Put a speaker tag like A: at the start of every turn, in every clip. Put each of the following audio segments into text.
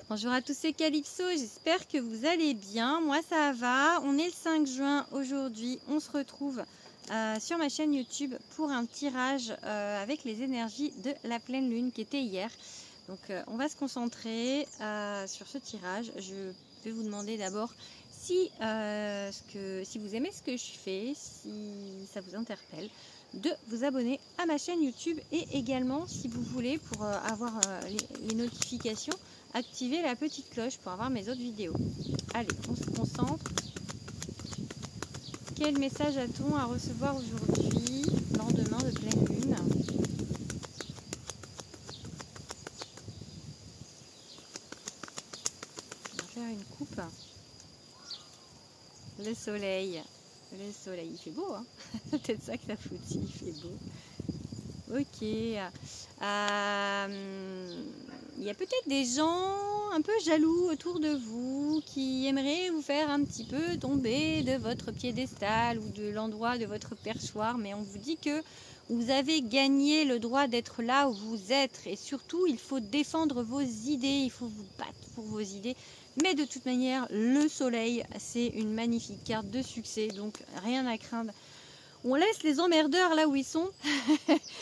A: Bonjour à tous, c'est Calypso, j'espère que vous allez bien. Moi ça va, on est le 5 juin aujourd'hui, on se retrouve sur ma chaîne YouTube pour un tirage avec les énergies de la pleine lune qui était hier. Donc on va se concentrer sur ce tirage. Je vais vous demander d'abord si vous aimez ce que je fais, si ça vous interpelle, de vous abonner à ma chaîne YouTube et également si vous voulez pour avoir les notifications, activer la petite cloche pour avoir mes autres vidéos. Allez, on se concentre. Quel message a-t-on à recevoir aujourd'hui, lendemain de pleine lune? On va faire une coupe. Le soleil, il fait beau, hein. C'est peut-être ça que ça fout, il fait beau. Ok. Il y a peut-être des gens un peu jaloux autour de vous qui aimeraient vous faire un petit peu tomber de votre piédestal ou de l'endroit de votre perchoir, mais on vous dit que vous avez gagné le droit d'être là où vous êtes et surtout il faut défendre vos idées, il faut vous battre pour vos idées. Mais de toute manière, le soleil, c'est une magnifique carte de succès, donc rien à craindre. On laisse les emmerdeurs là où ils sont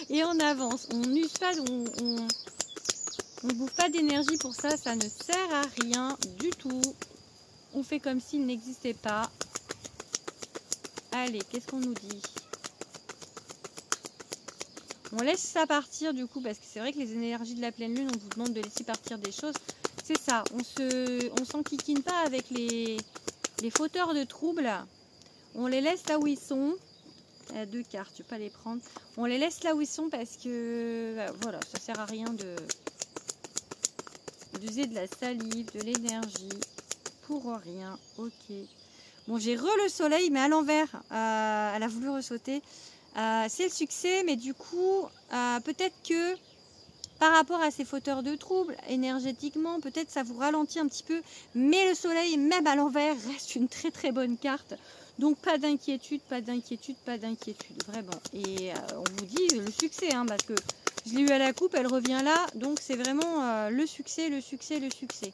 A: et on avance. On n'use pas, on ne bouffe pas d'énergie pour ça, ça ne sert à rien du tout. On fait comme s'il n'existait pas. Allez, qu'est-ce qu'on nous dit? On laisse ça partir du coup, parce que c'est vrai que les énergies de la pleine lune, on vous demande de laisser partir des choses. C'est ça, on s'enquiquine pas avec les fauteurs de troubles. On les laisse là où ils sont. Il y a deux cartes, je ne vais pas les prendre. On les laisse là où ils sont parce que voilà, ça sert à rien d'user de la salive, de l'énergie pour rien. Ok. Bon, j'ai le soleil, mais à l'envers. Elle a voulu ressauter. C'est le succès, mais du coup, peut-être que par rapport à ces fauteurs de troubles, énergétiquement, peut-être ça vous ralentit un petit peu. Mais le soleil, même à l'envers, reste une très très bonne carte. Donc pas d'inquiétude, pas d'inquiétude, pas d'inquiétude, vraiment. Et on vous dit le succès, hein, parce que je l'ai eu à la coupe, elle revient là. Donc c'est vraiment le succès, le succès, le succès.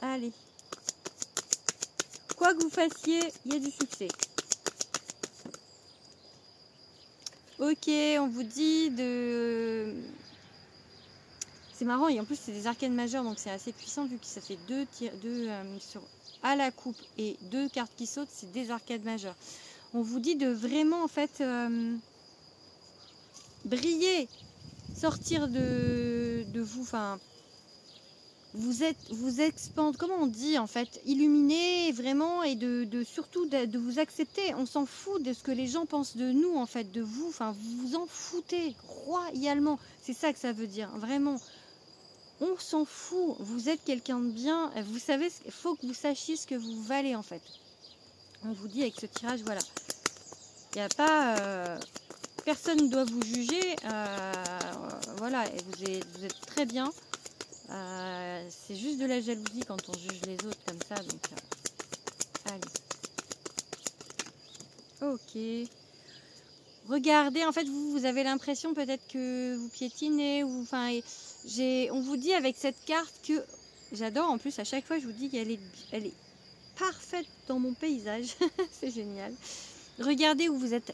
A: Allez. Quoi que vous fassiez, il y a du succès. Ok, on vous dit de... C'est marrant, et en plus c'est des arcanes majeures, donc c'est assez puissant vu que ça fait deux sur à la coupe et deux cartes qui sautent, c'est des arcanes majeures. On vous dit de vraiment en fait briller, sortir de vous, enfin vous expandre, comment on dit en fait, illuminer vraiment et surtout de vous accepter. On s'en fout de ce que les gens pensent de nous en fait, de vous, enfin vous vous en foutez royalement, c'est ça que ça veut dire, vraiment. On s'en fout, vous êtes quelqu'un de bien, vous savez, il faut que vous sachiez ce que vous valez en fait. On vous dit avec ce tirage, voilà. Il n'y a pas... personne ne doit vous juger, voilà, et vous êtes très bien. C'est juste de la jalousie quand on juge les autres comme ça, donc... allez. Ok. Regardez, en fait, vous avez l'impression peut-être que vous piétinez, ou enfin... on vous dit avec cette carte que j'adore, en plus à chaque fois je vous dis qu'elle est parfaite dans mon paysage. C'est génial. Regardez où vous êtes,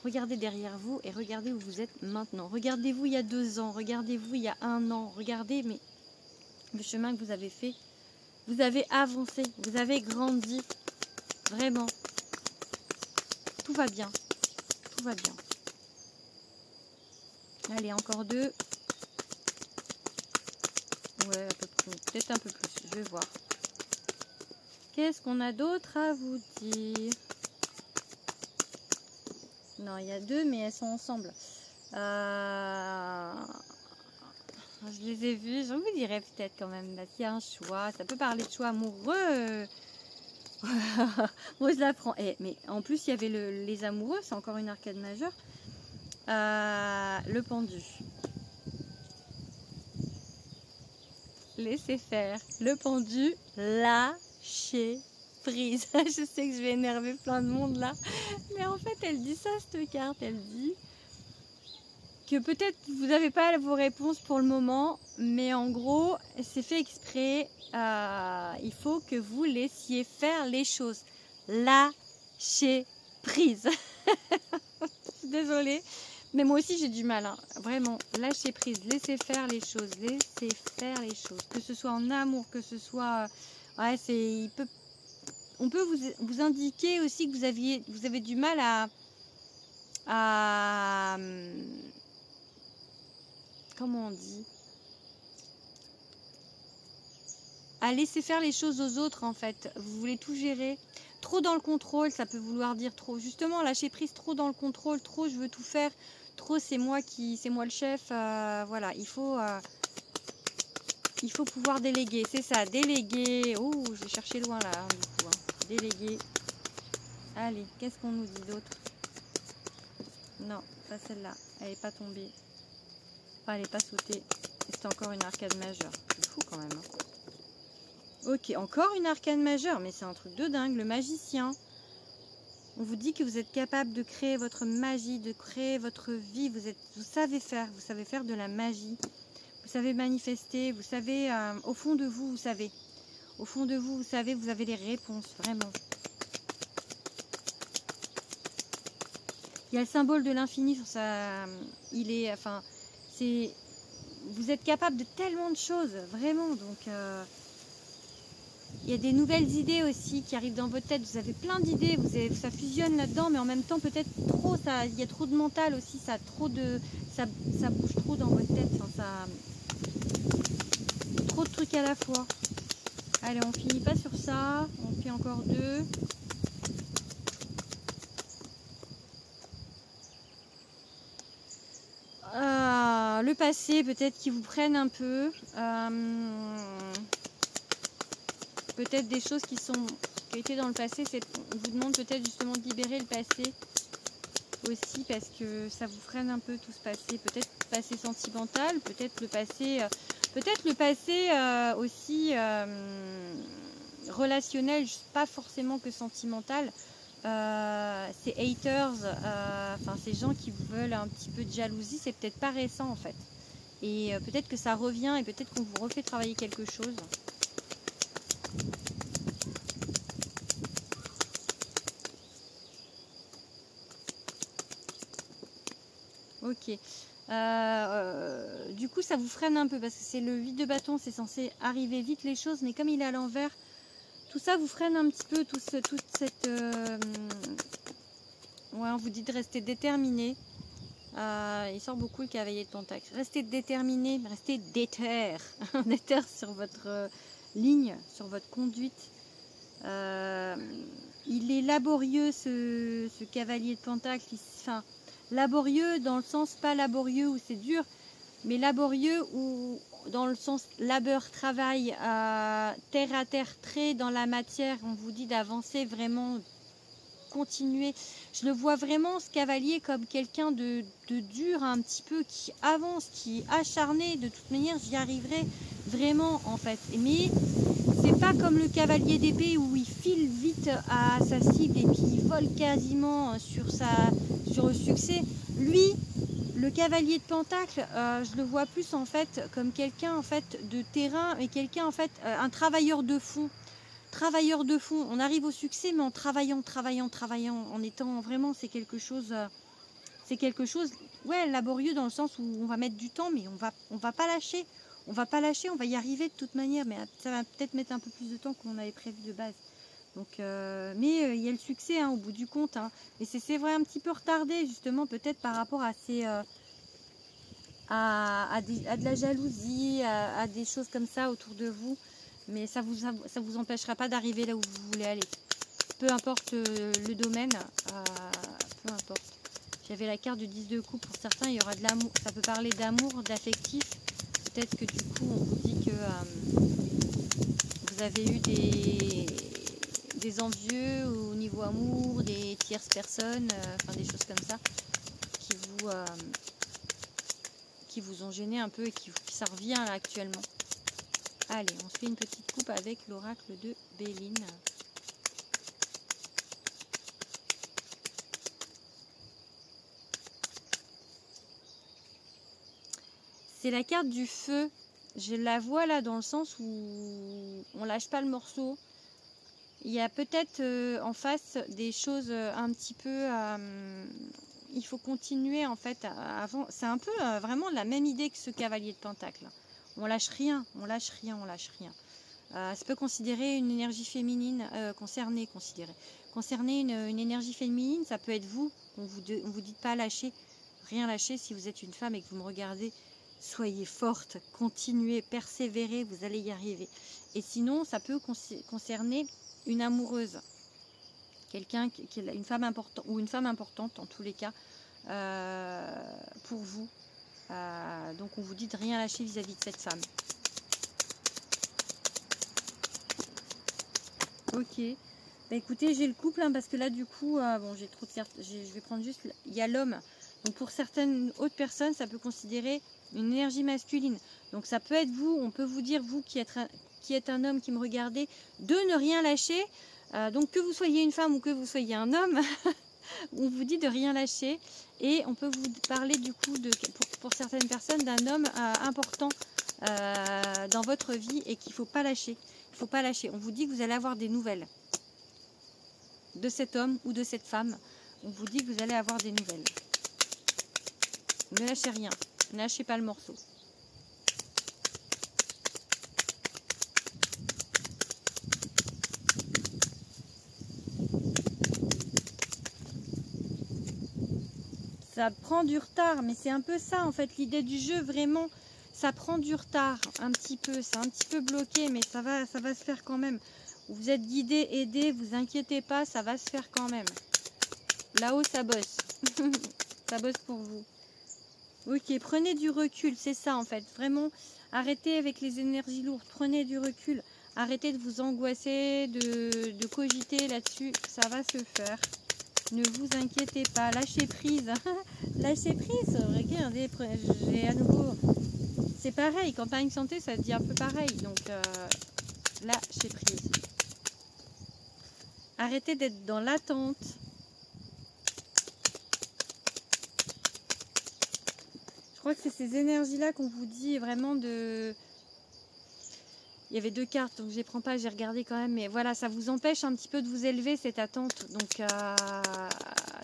A: regardez derrière vous et regardez où vous êtes maintenant. Regardez-vous il y a 2 ans, regardez-vous il y a 1 an, regardez mais le chemin que vous avez fait. Vous avez avancé, vous avez grandi, vraiment. Tout va bien, tout va bien. Allez, encore 2. Ouais, peut-être un peu plus, je vais voir. Qu'est-ce qu'on a d'autre à vous dire? Non, il y a 2, mais elles sont ensemble. Je les ai vues, je vous dirais peut-être quand même. Là, il y a un choix, ça peut parler de choix amoureux. Moi, je la prends. Mais en plus, il y avait les amoureux, c'est encore une arcade majeure. Le pendu. Laissez faire. Le pendu, lâchez prise. Je sais que je vais énerver plein de monde là. Mais en fait, elle dit ça, cette carte. Elle dit que peut-être vous n'avez pas vos réponses pour le moment, mais en gros, c'est fait exprès. Il faut que vous laissiez faire les choses. Lâchez prise. Désolée, mais moi aussi j'ai du mal. Hein. Vraiment, lâchez prise, laissez faire les choses, laissez faire les choses. Que ce soit en amour, que ce soit... ouais, on peut vous indiquer aussi que vous avez du mal à comment on dit, à laisser faire les choses aux autres en fait. Vous voulez tout gérer. Trop dans le contrôle, ça peut vouloir dire trop. Justement, lâcher prise, trop dans le contrôle, trop je veux tout faire, trop c'est moi le chef. Voilà, il faut pouvoir déléguer. C'est ça, déléguer. Oh, je vais chercher loin là, hein, du coup. Hein. Déléguer. Allez, qu'est-ce qu'on nous dit d'autre? Non, pas celle-là. Elle n'est pas tombée. Enfin, elle n'est pas sautée. C'est encore une arcade majeure. C'est fou quand même. Hein. Ok, encore une arcane majeure, mais c'est un truc de dingue, le magicien. On vous dit que vous êtes capable de créer votre magie, de créer votre vie. Vous savez faire de la magie. Vous savez manifester, vous savez, au fond de vous, vous savez. Au fond de vous, vous savez, vous avez les réponses, vraiment. Il y a le symbole de l'infini sur sa... Vous êtes capable de tellement de choses, vraiment, donc... Il y a des nouvelles idées aussi qui arrivent dans votre tête. Vous avez plein d'idées, ça fusionne là-dedans, mais en même temps peut-être trop. Il y a trop de mental aussi, ça bouge trop dans votre tête. Enfin, trop de trucs à la fois. Allez, on finit pas sur ça. On fait encore deux. Le passé, peut-être qu'ils vous prennent un peu. Peut-être des choses qui étaient dans le passé, on vous demande peut-être justement de libérer le passé aussi parce que ça vous freine un peu tout ce passé. Peut-être le passé sentimental, peut-être le passé aussi relationnel, pas forcément que sentimental. Ces haters, ces gens qui vous veulent un petit peu de jalousie, c'est peut-être pas récent en fait. Et peut-être que ça revient et peut-être qu'on vous refait travailler quelque chose. Ok. Du coup, ça vous freine un peu parce que c'est le 8 de bâton, c'est censé arriver vite les choses, mais comme il est à l'envers, tout ça vous freine un petit peu, toute cette... Ouais, on vous dit de rester déterminé. Il sort beaucoup le cavalier de pentacle. Restez déterminé, restez déter. Déter sur votre ligne, sur votre conduite. Il est laborieux ce cavalier de pentacle. Enfin, laborieux dans le sens pas laborieux où c'est dur, mais laborieux ou dans le sens labeur, travail, terre à terre, trait dans la matière. On vous dit d'avancer vraiment, continuer. Je le vois vraiment ce cavalier comme quelqu'un de dur un petit peu, qui avance, qui est acharné. De toute manière, j'y arriverai vraiment en fait. Mais c'est pas comme le cavalier d'épée où il file vite à sa cible et puis il vole quasiment sur le succès. Lui, le cavalier de pentacle, je le vois plus en fait comme quelqu'un en fait de terrain, mais quelqu'un en fait un travailleur de fond. Travailleur de fond, on arrive au succès mais en travaillant, en étant vraiment, c'est quelque chose ouais, laborieux dans le sens où on va mettre du temps mais on va pas lâcher. On va pas lâcher, on va y arriver de toute manière, mais ça va peut-être mettre un peu plus de temps qu'on avait prévu de base. Donc, mais il y a le succès hein, au bout du compte. Hein. Et c'est vrai un petit peu retardé justement peut-être par rapport à à de la jalousie, à des choses comme ça autour de vous. Mais ça vous empêchera pas d'arriver là où vous voulez aller. Peu importe le domaine, peu importe. J'avais la carte du 10 de coupe. Pour certains, il y aura de l'amour. Ça peut parler d'amour, d'affectif. Peut-être que du coup, on vous dit que vous avez eu des envieux au niveau amour, des tierces personnes, des choses comme ça, qui vous ont gêné un peu et qui ça revient là actuellement. Allez, on se fait une petite coupe avec l'oracle de Béline. C'est la carte du feu. Je la vois là dans le sens où on lâche pas le morceau. Il y a peut-être en face des choses un petit peu... il faut continuer en fait. C'est un peu vraiment la même idée que ce cavalier de Pentacle. On lâche rien, on lâche rien, on lâche rien. Ça peut considérer une énergie féminine, concerner une énergie féminine, ça peut être vous. On vous dit pas lâcher, rien lâcher. Si vous êtes une femme et que vous me regardez, soyez forte, continuez, persévérez, vous allez y arriver. Et sinon, ça peut concerner une amoureuse, quelqu'un qui est une femme importante ou une femme importante en tous les cas pour vous. Donc on vous dit de rien lâcher vis-à-vis de cette femme. Ok. Bah écoutez, j'ai le couple parce que là du coup, bon, j'ai trop de cartes. Je vais prendre juste. Il y a l'homme. Donc pour certaines autres personnes, ça peut considérer une énergie masculine. Donc ça peut être vous. On peut vous dire, vous qui êtes un homme qui me regardez, de ne rien lâcher. Donc que vous soyez une femme ou que vous soyez un homme, on vous dit de rien lâcher. Et on peut vous parler du coup pour certaines personnes d'un homme important dans votre vie et qu'il ne faut pas lâcher. Il faut pas lâcher. On vous dit que vous allez avoir des nouvelles de cet homme ou de cette femme. On vous dit que vous allez avoir des nouvelles. Ne lâchez rien. Ne lâchez pas le morceau. Ça prend du retard, mais c'est un peu ça en fait l'idée du jeu, vraiment. Ça prend du retard un petit peu, c'est un petit peu bloqué, mais ça va se faire quand même. Vous êtes guidé, aidé, vous inquiétez pas, ça va se faire quand même. Là-haut, ça bosse. Ça bosse pour vous. Ok, prenez du recul, c'est ça en fait. Vraiment, arrêtez avec les énergies lourdes, prenez du recul. Arrêtez de vous angoisser, de cogiter là-dessus, ça va se faire. Ne vous inquiétez pas, lâchez prise. Lâchez prise, regardez, j'ai à nouveau... C'est pareil, campagne santé, ça dit un peu pareil. Donc, lâchez prise. Arrêtez d'être dans l'attente. Je crois que c'est ces énergies-là qu'on vous dit vraiment de... Il y avait 2 cartes, donc je les prends pas, j'ai regardé quand même. Mais voilà, ça vous empêche un petit peu de vous élever, cette attente. Donc,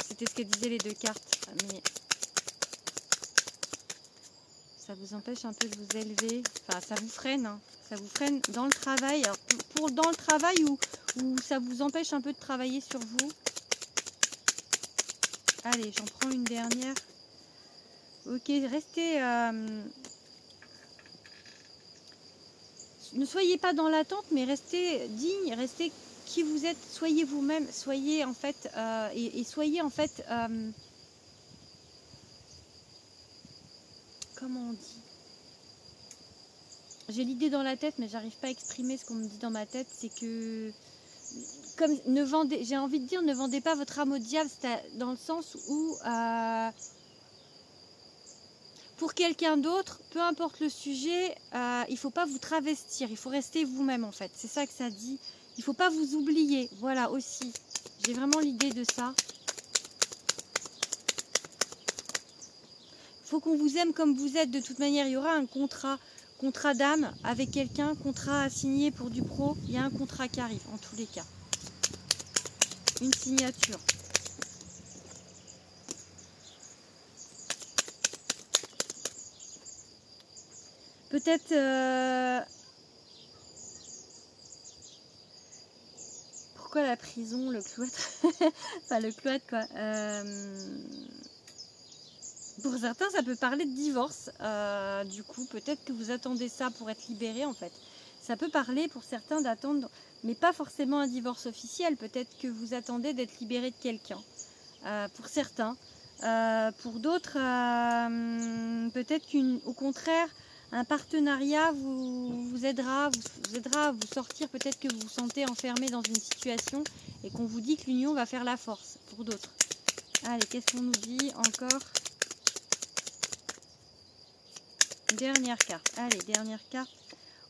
A: c'était ce que disaient les 2 cartes. Mais... ça vous empêche un peu de vous élever, enfin ça vous freine, hein. Ça vous freine dans le travail. Alors, dans le travail où ça vous empêche un peu de travailler sur vous. Allez, j'en prends une dernière. Ok, restez... ne soyez pas dans l'attente, mais restez digne, restez qui vous êtes, soyez vous-même, soyez en fait... et soyez en fait... comment on dit? J'ai l'idée dans la tête, mais j'arrive pas à exprimer ce qu'on me dit dans ma tête. C'est que, comme j'ai envie de dire, ne vendez pas votre âme au diable, dans le sens où, pour quelqu'un d'autre, peu importe le sujet, il faut pas vous travestir. Il faut rester vous-même en fait. C'est ça que ça dit. Il faut pas vous oublier. Voilà aussi. J'ai vraiment l'idée de ça. Faut qu'on vous aime comme vous êtes. De toute manière, il y aura un contrat d'âme avec quelqu'un, contrat à signer pour du pro. Il y a un contrat qui arrive, en tous les cas. Une signature. Peut-être... pourquoi la prison, le cloître? Enfin, le cloître, quoi. Pour certains, ça peut parler de divorce. Du coup, peut-être que vous attendez ça pour être libéré, en fait. Ça peut parler pour certains d'attendre, mais pas forcément un divorce officiel. Peut-être que vous attendez d'être libéré de quelqu'un. Pour certains. Pour d'autres, peut-être qu'au contraire, un partenariat vous aidera à vous sortir. Peut-être que vous vous sentez enfermé dans une situation et qu'on vous dit que l'union va faire la force. Pour d'autres. Allez, qu'est-ce qu'on nous dit encore ? Dernière carte. Allez, dernière carte.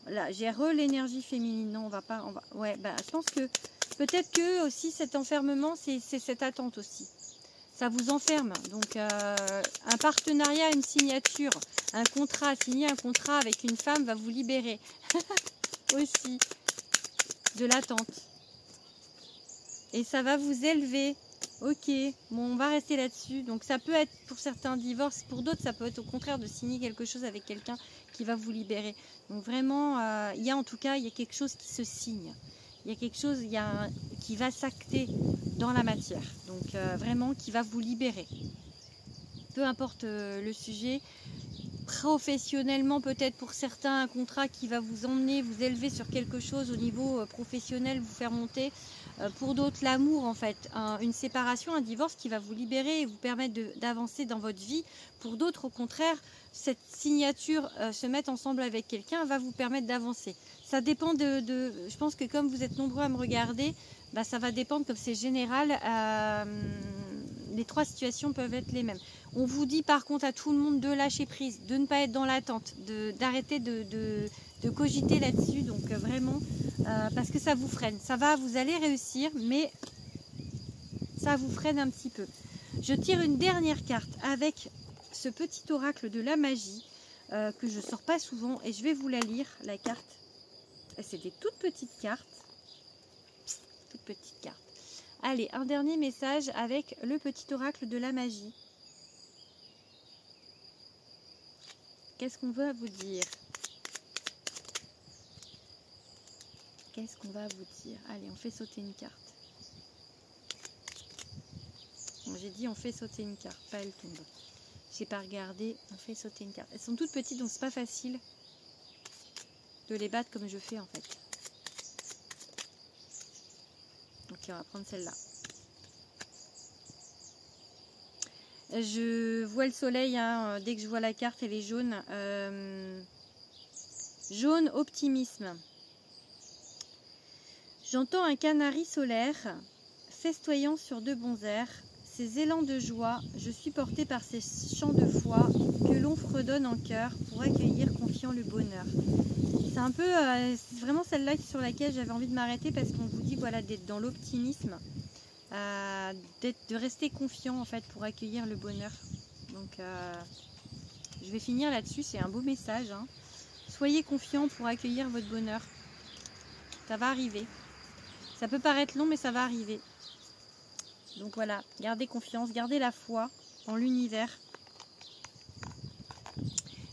A: Là, j'ai l'énergie féminine. Non, on va pas. Ouais, bah, je pense que peut-être que aussi cet enfermement, c'est cette attente aussi. ça vous enferme. Donc un partenariat, une signature, un contrat, signer un contrat avec une femme va vous libérer aussi de l'attente. Et ça va vous élever. Ok, bon, on va rester là-dessus. Donc ça peut être pour certains divorces, pour d'autres ça peut être au contraire de signer quelque chose avec quelqu'un qui va vous libérer. Donc vraiment, il y a en tout cas, il y a quelque chose qui se signe. Il y a quelque chose qui va s'acter dans la matière. Donc vraiment qui va vous libérer. Peu importe le sujet. Professionnellement peut-être pour certains, un contrat qui va vous emmener, vous élever sur quelque chose au niveau professionnel, vous faire monter. Pour d'autres, l'amour en fait, une séparation, un divorce qui va vous libérer et vous permettre d'avancer dans votre vie. Pour d'autres, au contraire, cette signature, se mettre ensemble avec quelqu'un va vous permettre d'avancer. Ça dépend je pense que comme vous êtes nombreux à me regarder, bah, ça va dépendre, comme c'est général, les trois situations peuvent être les mêmes. On vous dit par contre à tout le monde de lâcher prise, de ne pas être dans l'attente, d'arrêter de cogiter là-dessus. Donc vraiment, parce que ça vous freine. Vous allez réussir, mais ça vous freine un petit peu. Je tire une dernière carte avec ce petit oracle de la magie que je ne sors pas souvent et je vais vous la lire, la carte. C'est des toutes petites cartes. Toutes petites cartes. Allez, un dernier message avec le petit oracle de la magie. Qu'est-ce qu'on veut vous dire? Qu'est-ce qu'on va vous dire? Allez, on fait sauter une carte. Bon, j'ai dit on fait sauter une carte, pas elle tombe. J'ai pas regardé, on fait sauter une carte. Elles sont toutes petites, donc c'est pas facile de les battre comme je fais en fait. Ok, on va prendre celle-là. Je vois le soleil, hein, dès que je vois la carte, elle est jaune. Jaune, optimisme. J'entends un canari solaire festoyant sur de bons airs. Ces élans de joie, je suis portée par ces chants de foi que l'on fredonne en cœur pour accueillir confiant le bonheur. C'est un peu, c'est vraiment celle-là sur laquelle j'avais envie de m'arrêter parce qu'on vous dit voilà d'être dans l'optimisme, de rester confiant en fait pour accueillir le bonheur. Donc je vais finir là-dessus, c'est un beau message. Hein. Soyez confiant pour accueillir votre bonheur. Ça va arriver. Ça peut paraître long mais ça va arriver. Donc voilà, gardez confiance, gardez la foi en l'univers.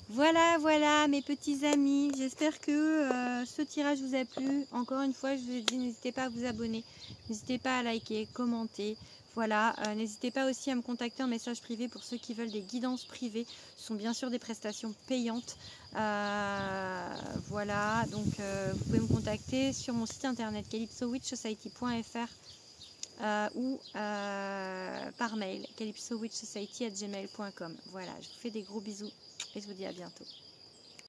A: Voilà mes petits amis, j'espère que ce tirage vous a plu. Encore une fois, je vous ai dit, n'hésitez pas à vous abonner, n'hésitez pas à liker, commenter. Voilà, n'hésitez pas aussi à me contacter en message privé pour ceux qui veulent des guidances privées. Ce sont bien sûr des prestations payantes. Voilà, donc vous pouvez me contacter sur mon site internet calypsowitchsociety.fr ou par mail calypsowitchsociety@gmail.com. Voilà, je vous fais des gros bisous et je vous dis à bientôt.